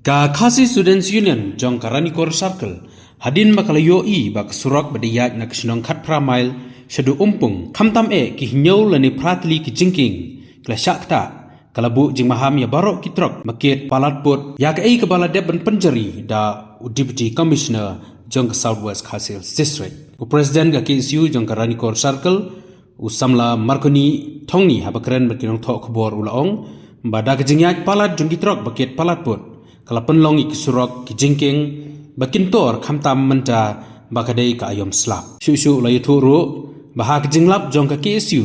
Ka Khasi Students Union jong karani kor circle hadin makalayo i bak surak badiyat na kasinong khat mile shadu umpung khamtam ki hinyaw lani pratli ki jingking kla shakta kalabu jing maham ya barok kitrok maket palatput ya ka kabala deben penjari da deputy commissioner jong southwest Khasi district u president ga KSU jong karani kor circle usamla markoni thongni habakren bakinong thok khobor ulaong bada ka jingyat palat jong kitrok baket palatput kala penlong ik surok ki jingking bakintor khamtam menta bakadei ka ayom slap shu la yuturu bahak jinglap jong ka KSU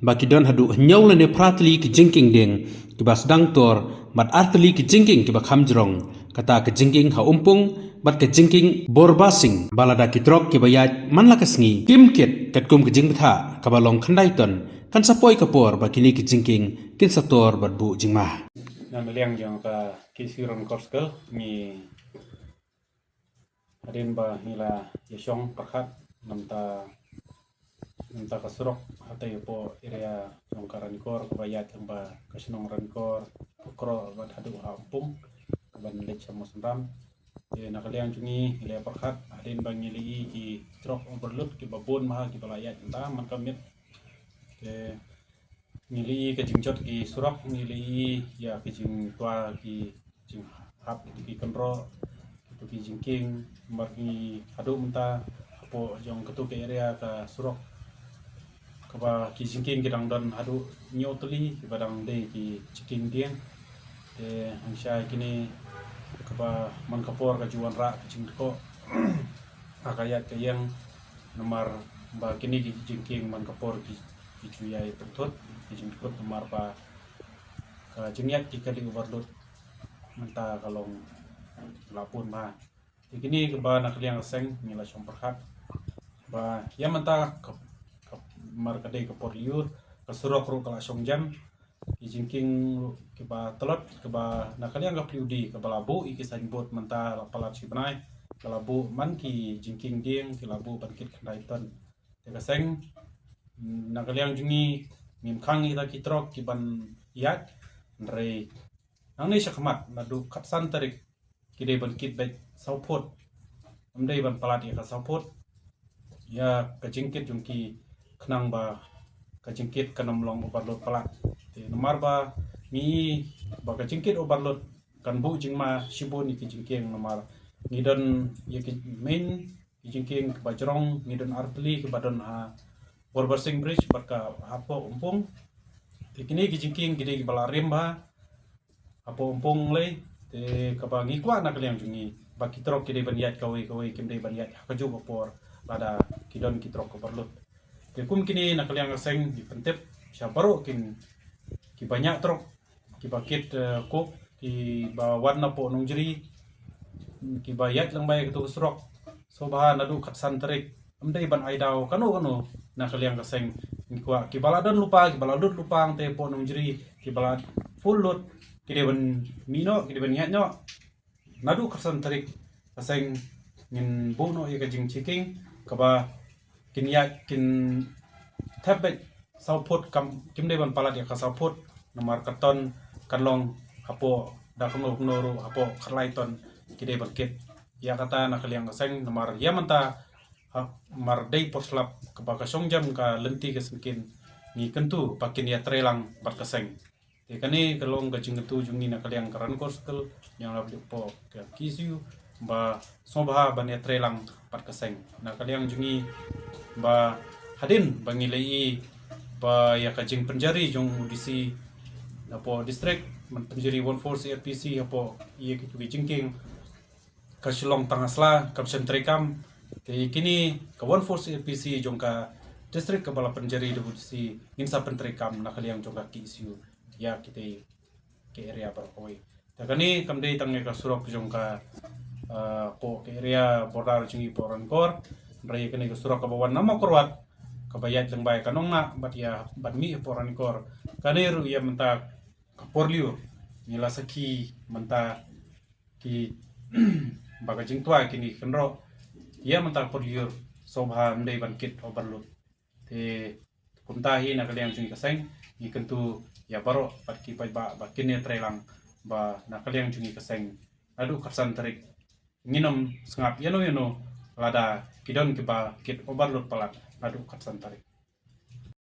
bakidon hadu nyaw lene pratli ki jingking ding ki basdang tor mat artli ki jingking ki bakham jrong kata ki jingking ha umpung bat ki jingking borbasing balada kitrok ki bayat manla kasngi kimket katkum ki jingtha kabalong khandaiton kan sapoi kapor bakini ki jingking kin sator batbu jingmah Nama liang yang ka kisiran korskel ni adin ba nila yesong pakat namta kasurok hatai po area yang karanikor kebayat yang ba kasinong ranikor pokro bat hadu hampung ban lech samosram nakaliang jungi ila pakat adin ba ngili ki trok overload ki babon maha ki balayat ta man kamit ngili ke jingjot ki surak ngili ya ke jing tua ki jing hap ki kendro itu ki jingking margi adu menta apo jong ketu ke area ka surak kaba ki jingking ki dangdon adu nyotli ki badang de ki ciking dieng hangsha kini kaba man kapor ka juan ra ki jing ko akayat ke yang nomor ba kini ki jingking man kapor ki cuyai pentut kijing ikut nomor pa ka jengyat ki kali overload menta kalong lapun ma kini ke ba nakliang seng ngila somperhat ba ya menta mar kadai ke porliur ke surok ru kala songjam kijingking ke ba telot ke ba nakliang ga pliudi ke balabu iki sanbot menta palat sibnai kalabu man ki jingking ding ke labu bankit kandaiton te seng nakaliang jungi mimkhang ita kitrok kiban yak re nang ni sakmat nadu katsan tarik kide ban kit bet saupot amdei ban palat ya saupot ya kajingkit jungki khnang ba kajingkit kanamlong overload palat te nomar ba mi ba kajingkit overload kan bu jingma shibun ki jingking nomar ngidon ya ki main jingking bajrong ngidon artli ke badon ha Borbasing Bridge barka apo umpung kini kijingking gede bala remba apo umpung le te kabangi kwa nakaliang jungi baki trok gede baniat kawi kimde baniat kaju popor lada kidon kitrok overload te kum kini nakaliang seng di pentep syabaro kin ki banyak trok ki bakit kok ki ba warna po nungjeri ki bayat lang bay ketu surok so bahan nadu katsan terik amdai ban aidau kano nakaliang kaseng nikwa kibaladon lupa kibaladon lupang te po nungjeri kibalad full load kideban mino kideban nyatnyo nadu kasan tarik kaseng ngin bono ya kajing chiking kaba kinyat kin tabet saupot kimde ban palat ya kasapot nomor karton kanlong apo dakono gnoro apo karlaiton kideban kit ya kata nakaliang kaseng nomor ya manta mardai poslap kebaka songjam ka lenti kesengkin ni kentu pakin ya trelang barkaseng kani kalong gajing kentu jungi na kaliang karan korskel yang labdi po ke KSU ba sobha ban ya trelang barkaseng na kaliang jungi ba hadin bangilai ba ya kajing penjari jong disi apo district penjari 14 RPC apo iya kitu jingking kasilong tangasla kapsen trekam kini kawan force RPC jongka distrik kepala penjari deputi insa pentrekam nakaliang jongka KSU ya kita ke area berkoi takani kamdei tangne ka surok jongka po ke area bordar jungi porankor brai kini ka surok kabawan nama korwat kabayat jeng bay kanong na bat ya bat mi porankor kaniru ya menta kaporliu nila saki menta ki bagajing tua kini kenro ia mentak porliur sobha mdei bankit overload te kuntahi nakaliang jungi kaseng ni kentu ya baro patki pai ba bakine trelang ba nakaliang jungi kaseng adu katsan tarik nginom sengap yano lada kidon kiba kit overload palat adu katsan tarik